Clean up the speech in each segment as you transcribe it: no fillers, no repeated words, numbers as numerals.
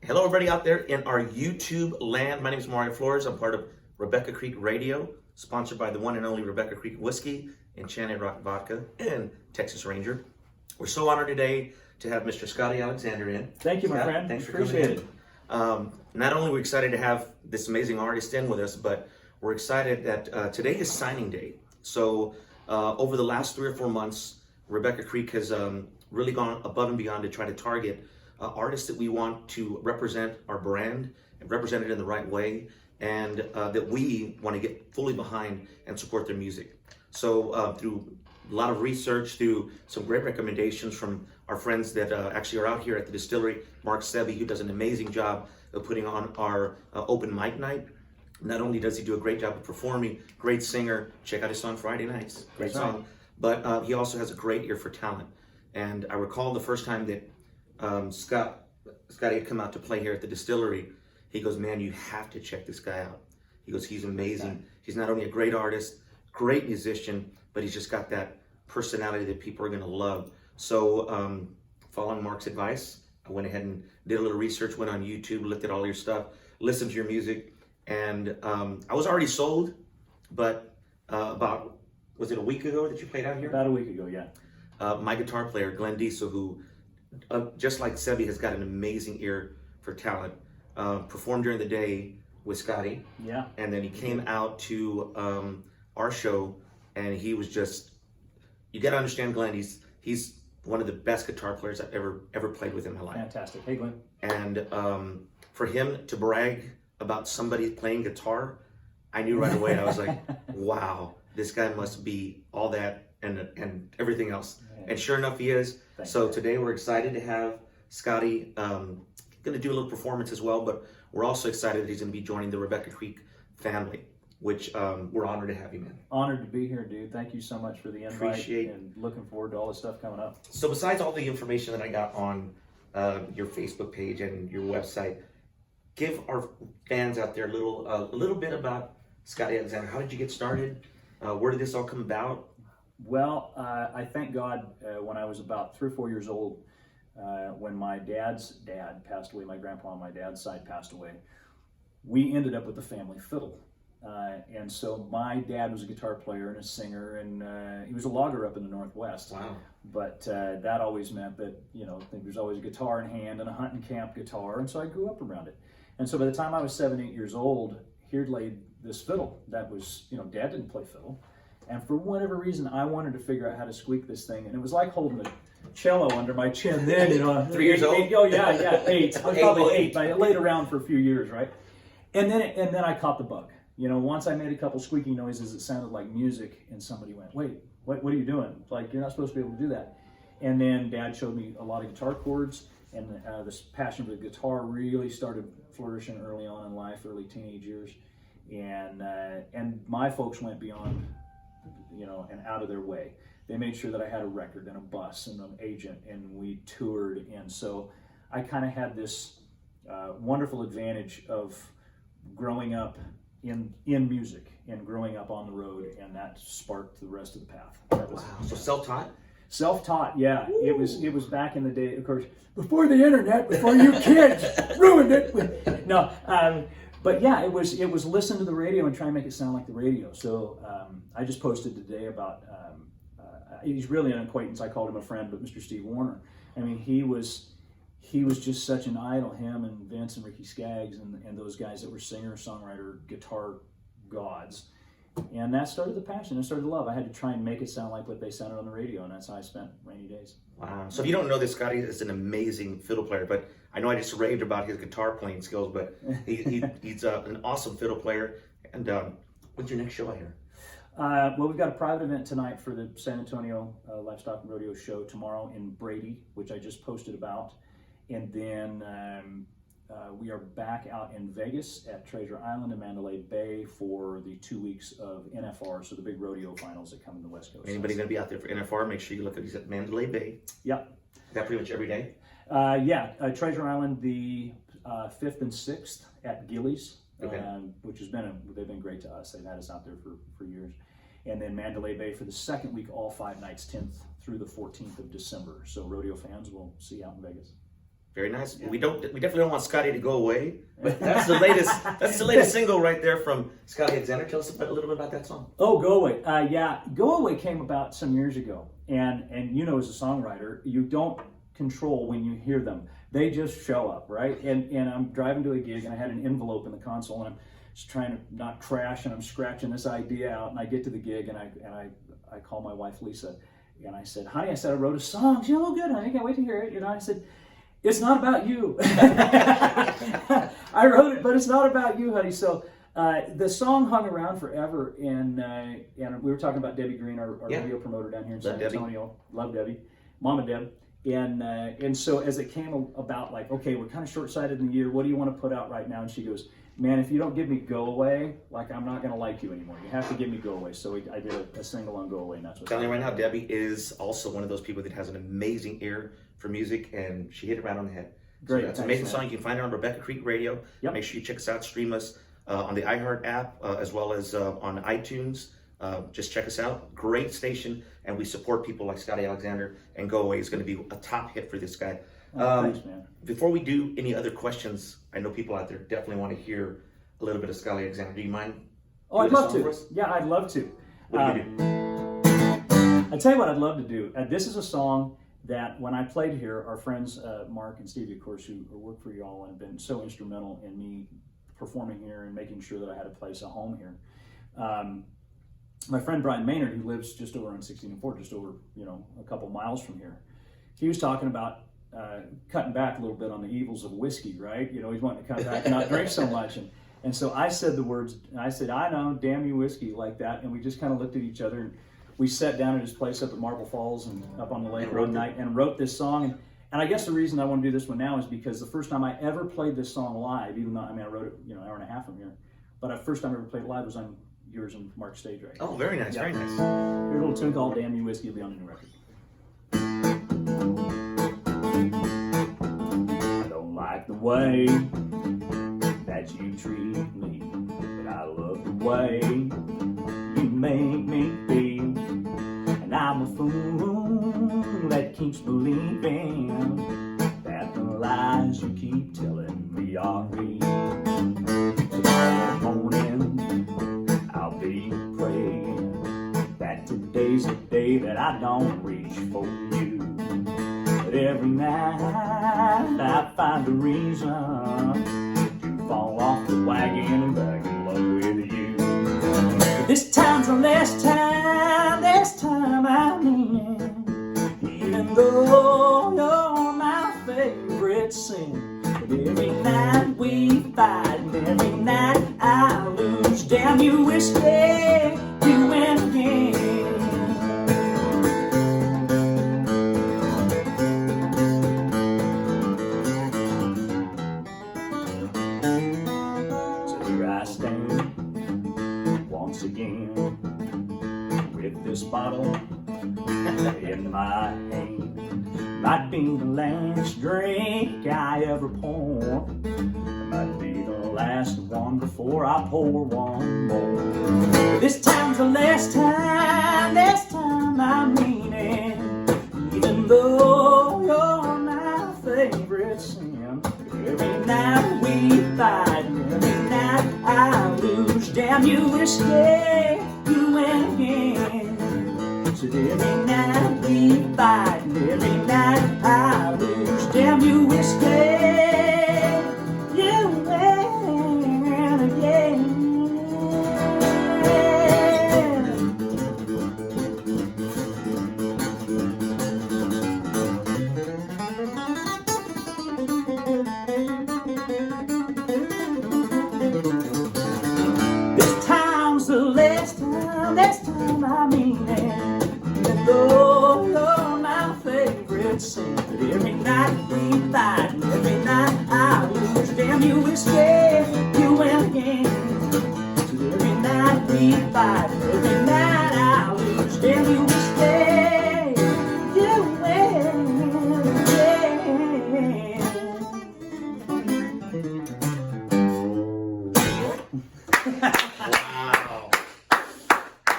Hello, everybody out there in our YouTube land. My name is Mario Flores. I'm part of Rebecca Creek Radio, sponsored by the one and only Rebecca Creek Whiskey, Enchanted Rock Vodka, and Texas Ranger. We're so honored today to have Mr. Scotty Alexander in. Thank you, my Scott, friend. Thanks for Appreciate coming in. Not only are we excited to have this amazing artist in with us, but we're excited that today is signing day. So over the last 3 or 4 months, Rebecca Creek has really gone above and beyond to try to target artists that we want to represent our brand and represent it in the right way, and that we want to get fully behind and support their music. So through a lot of research, through some great recommendations from our friends that actually are out here at the distillery, Mark Sebi, who does an amazing job of putting on our open mic night. Not only does he do a great job of performing, great singer, check out his song Friday Nights, great That's song, but he also has a great ear for talent. And I recall the first time that Scotty had come out to play here at the distillery. He goes, man, you have to check this guy out. He goes, he's amazing. He's not only a great artist, great musician, but he's just got that personality that people are going to love. So following Mark's advice, I went ahead and did a little research, went on YouTube, looked at all your stuff, listened to your music, and I was already sold, but about, was it a week ago that you played out here? About a week ago, yeah. My guitar player, Glenn Diesel, who just like Sebi has got an amazing ear for talent, performed during the day with Scotty. Yeah. And then he came out to our show, and he was just, you got to understand Glenn, he's one of the best guitar players I've ever played with in my life. Fantastic. Hey, Glenn. And for him to brag about somebody playing guitar, I knew right away. I was like, wow, this guy must be all that and everything else. And sure enough, he is. Thank So you. today we're excited to have Scotty going to do a little performance as well, but we're also excited that he's going to be joining the Rebecca Creek family, which we're honored to have you, man. Honored to be here, dude. Thank you so much for the invite. Appreciate. And looking forward to all the stuff coming up. So besides all the information that I got on your Facebook page and your website, give our fans out there a little bit about Scotty Alexander. How did you get started? Where did this all come about? Well, I thank God when I was about 3 or 4 years old, when my dad's dad passed away, my grandpa on my dad's side passed away, we ended up with the family fiddle. And so my dad was a guitar player and a singer, and he was a logger up in the Northwest. Wow. But that always meant that, I think there's always a guitar in hand and a hunting camp guitar, and so I grew up around it. And so by the time I was 7, 8 years old, he had laid this fiddle that was, Dad didn't play fiddle. And for whatever reason, I wanted to figure out how to squeak this thing. And it was like holding a cello under my chin then, 3 years old? Oh, yeah, 8. I was probably 8, but I laid around for a few years, right? And then I caught the bug. Once I made a couple squeaky noises, it sounded like music. And somebody went, wait, what are you doing? Like, you're not supposed to be able to do that. And then Dad showed me a lot of guitar chords. And this passion for the guitar really started flourishing early on in life, early teenage years. And my folks went beyond, and out of their way. They made sure that I had a record and a bus and an agent, and we toured. And so I kind of had this wonderful advantage of growing up in music and growing up on the road, and that sparked the rest of the path. Wow. So self-taught? Self-taught, yeah. It was back in the day, of course, before the internet, before you kids ruined it. No, but yeah, it was listen to the radio and try and make it sound like the radio. So I just posted today about, he's really an acquaintance, I called him a friend, but Mr. Steve Warner. I mean, he was just such an idol, him and Vince and Ricky Skaggs and those guys that were singer, songwriter, guitar gods. And that started the passion, and started the love. I had to try and make it sound like what they sounded on the radio, and that's how I spent rainy days. Wow. So if you don't know this, Scotty is an amazing fiddle player, but I know I just raved about his guitar playing skills, but he's an awesome fiddle player. And when's your next show out here? Well, we've got a private event tonight for the San Antonio Livestock and Rodeo Show tomorrow in Brady, which I just posted about. And then we are back out in Vegas at Treasure Island and Mandalay Bay for the 2 weeks of NFR, so the big rodeo finals that come in the West Coast. Anybody going to be out there for NFR, make sure you look at these at Mandalay Bay. Yep. Is that pretty much every day? Treasure Island the 5th and 6th at Gillies, Okay. Which has been they've been great to us. They've had us out there for years. And then Mandalay Bay for the 2nd week, all 5 nights, 10th through the 14th of December. So rodeo fans will see you out in Vegas. Very nice. We definitely don't want Scotty to go away. But that's the latest. That's the latest single right there from Scotty Alexander. Tell us a little bit about that song. Oh, Go Away. Yeah, Go Away came about some years ago, and as a songwriter, you don't control when you hear them. They just show up, right? And I'm driving to a gig, and I had an envelope in the console, and I'm just trying to not crash, and I'm scratching this idea out, and I get to the gig, and I call my wife Lisa, and I said, "Honey," I said, "I wrote a song." She said, "Oh, good, honey, I can't wait to hear it." I said, "It's not about you." I wrote it, but it's not about you, honey. So the song hung around forever, and we were talking about Debbie Green, our radio promoter down here in San Antonio. Love Debbie, Mama Deb. And so as it came about, like, okay, we're kind of short-sighted in the year. What do you want to put out right now? And she goes, "Man, if you don't give me Go Away, like, I'm not going to like you anymore. You have to give me Go Away." So I did a single on Go Away, and that's what. I'm telling you right now, Debbie is also one of those people that has an amazing ear for music, and she hit it right on the head. Great. So that's an amazing song. You can find her on Rebecca Creek Radio. Yep. Make sure you check us out. Stream us on the iHeart app as well as on iTunes. Just check us out. Great station, and we support people like Scotty Alexander, and Go Away is going to be a top hit for this guy. Thanks, man. Before we do any other questions, I know people out there definitely want to hear a little bit of Scotty Alexander. Do you mind? Oh, I'd love to. Yeah, I'd love to. What do you do? I tell you what I'd love to do. This is a song that when I played here, our friends Mark and Stevie, of course, who work for you all and have been so instrumental in me performing here and making sure that I had a place, a home here. My friend Brian Maynard, who lives just over on 16 and 4, just over, a couple miles from here, he was talking about cutting back a little bit on the evils of whiskey, right? He's wanting to cut back and not drink so much. And so I said the words, and I said, "I know, damn you whiskey," like that. And we just kind of looked at each other, and we sat down at his place up at Marble Falls and up on the lake one night and wrote this song. And I guess the reason I want to do this one now is because the first time I ever played this song live, even though, I wrote it, an hour and a half from here, but the first time I ever played it live was on yours and Mark's stage right. Oh, very nice, very nice. Here's a little tune called "Damn You Whiskey" will be on the new record. I don't like the way that you treat me, but I love the way you make me feel. And I'm a fool that keeps believing that the lies you keep telling me are real. Tomorrow morning I'll be praying that today's the day that I don't reach for you. But every night I find a reason to fall off the wagon and back in love with you. This time's the last time I mean it, even though you're my favorite sin. But every night we fight, and every night I lose. Damn you whiskey, you win again. So here I stand once again with this bottle in my hand. Might be the last drink I ever pour. Might be the last one before I pour one more. This time's the last time I mean it. Even though you're my favorite sin. Every night we fight, and every night I lose. Damn you whiskey, you win again. So every night we fight, and every night I lose. Damn you whiskey, you win again. This time's the last time I mean it. Even though you're my favorite sin, but every night we fight, and every night I lose. Damn you whiskey, you win again. So every night we fight, and every night I lose. Damn you whiskey, you win again. Wow.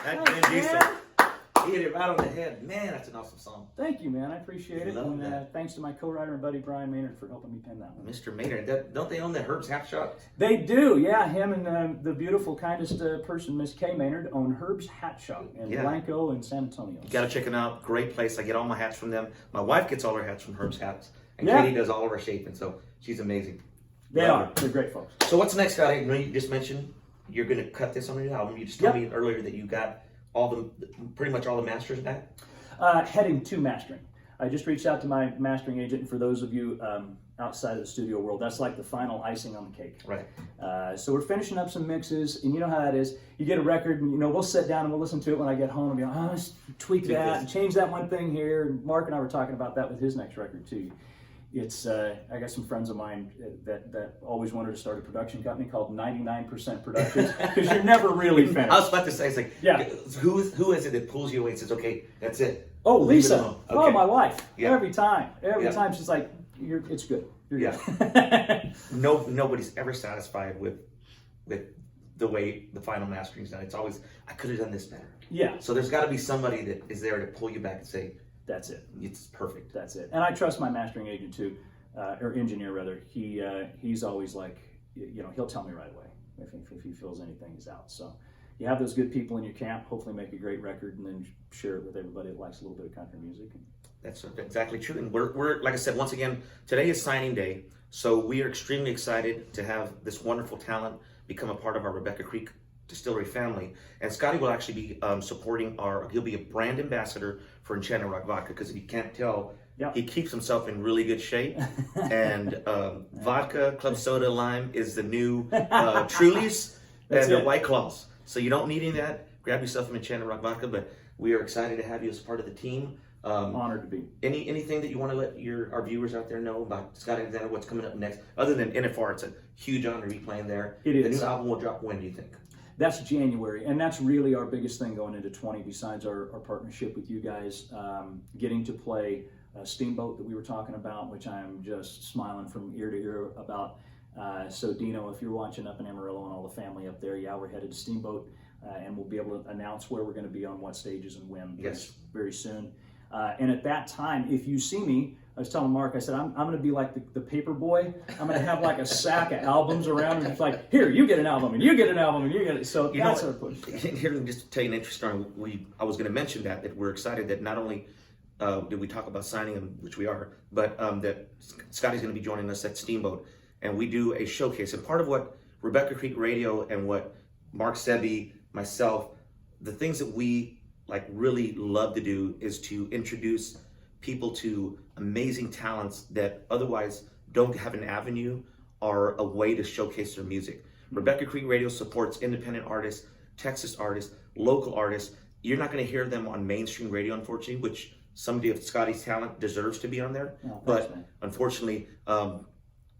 That Vin Diesel, he hit it right on the head. Man, that's an awesome song. Thank you, man. I appreciate it. Love And that. thanks to my co-writer and buddy Brian Maynard for helping me pen that one. Mr. Maynard, don't they own the Herb's Hat Shop? They do, yeah. Him and the beautiful, kindest person, Miss Kay Maynard, own Herb's Hat Shop in Blanco and San Antonio. You got to check them out. Great place. I get all my hats from them. My wife gets all her hats from Herb's Hats. And Katie does all of our shaping, so she's amazing. They are. They're great folks. So what's next, Scotty? You just mentioned you're going to cut this on your album. You just told me earlier that you got pretty much all the masters back? Heading to mastering. I just reached out to my mastering agent, and for those of you outside of the studio world, that's like the final icing on the cake. Right. So we're finishing up some mixes, and you know how that is. You get a record, and we'll sit down and we'll listen to it when I get home and be like, oh, let's tweak that and change that one thing here. And Mark and I were talking about that with his next record too. It's I got some friends of mine that always wanted to start a production company called 99% Productions because you're never really finished. I was about to say, it's like, who is it that pulls you away and says, okay, that's it? Oh, Lisa. Okay. Oh, my wife. Yeah. Every time she's like, it's good. You're good. Nobody's ever satisfied with the way the final mastering's done. It's always, I could have done this better. Yeah. So there's got to be somebody that is there to pull you back and say, that's it. It's perfect. That's it. And I trust my mastering agent too, or engineer rather. He's always like, he'll tell me right away if he feels anything is out. So you have those good people in your camp. Hopefully make a great record and then share it with everybody that likes a little bit of country music. That's exactly true. And we're like I said, once again, today is signing day. So we are extremely excited to have this wonderful talent become a part of our Rebecca Creek Distillery family. And Scotty will actually be supporting he'll be a brand ambassador for Enchanted Rock Vodka, because if you can't tell, he keeps himself in really good shape. And vodka, club soda, lime is the new Trulies and the White Claws. So you don't need any of that. Grab yourself some Enchanted Rock Vodka, but we are excited to have you as part of the team. Honored to be. Anything that you want to let our viewers out there know about Scotty Alexander, what's coming up next? Other than NFR, it's a huge honor to be playing there. It is. The new album will drop when, do you think? That's January, and that's really our biggest thing going into 20, besides our partnership with you guys. Getting to play Steamboat that we were talking about, which I'm just smiling from ear to ear about. So Dino, if you're watching up in Amarillo and all the family up there, we're headed to Steamboat, and we'll be able to announce where we're going to be on what stages and when very soon. And at that time, if you see me, I was telling Mark, I said, I'm going to be like the paper boy. I'm going to have like a sack of albums around, and it's like, here, you get an album, and you get an album, and you get it. So that's our push. Here, just to tell you an interesting story, I was going to mention that we're excited that not only did we talk about signing him, which we are, but that Scotty's going to be joining us at Steamboat, and we do a showcase. And part of what Rebecca Creek Radio and what Mark Sebi, myself, the things that we really love to do is to introduce people to amazing talents that otherwise don't have an avenue or a way to showcase their music. Rebecca Creek Radio supports independent artists, Texas artists, local artists. You're not going to hear them on mainstream radio, unfortunately, which somebody of Scotty's talent deserves to be on there. But unfortunately,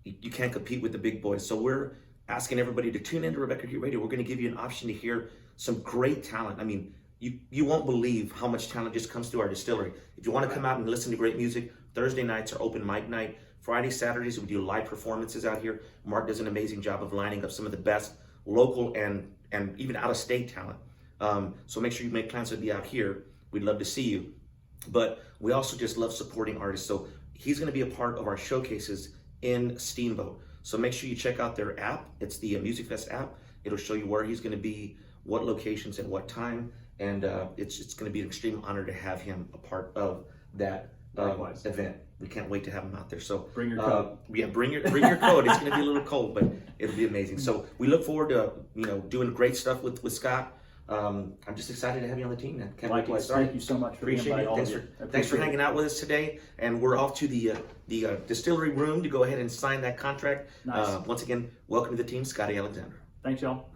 you can't compete with the big boys. So we're asking everybody to tune into Rebecca Creek Radio. We're going to give you an option to hear some great talent. I mean, you won't believe how much talent just comes through our distillery. If you want to come out and listen to great music, Thursday nights are open mic night. Friday, Saturdays, we do live performances out here. Mark does an amazing job of lining up some of the best local and even out-of-state talent. So make sure you make plans to be out here. We'd love to see you. But we also just love supporting artists. So he's going to be a part of our showcases in Steamboat. So make sure you check out their app. It's the Music Fest app. It'll show you where he's going to be, what locations and what time. And it's going to be an extreme honor to have him a part of that event. We can't wait to have him out there. So bring your coat. Bring your coat. It's going to be a little cold, but it'll be amazing. So we look forward to doing great stuff with Scott. I'm just excited to have you on the team, man. Can't wait to get started. Thank you so much for Appreciate it. Thanks for hanging out with us today. And we're off to the distillery room to go ahead and sign that contract. Nice. Once again, welcome to the team, Scotty Alexander. Thanks, y'all.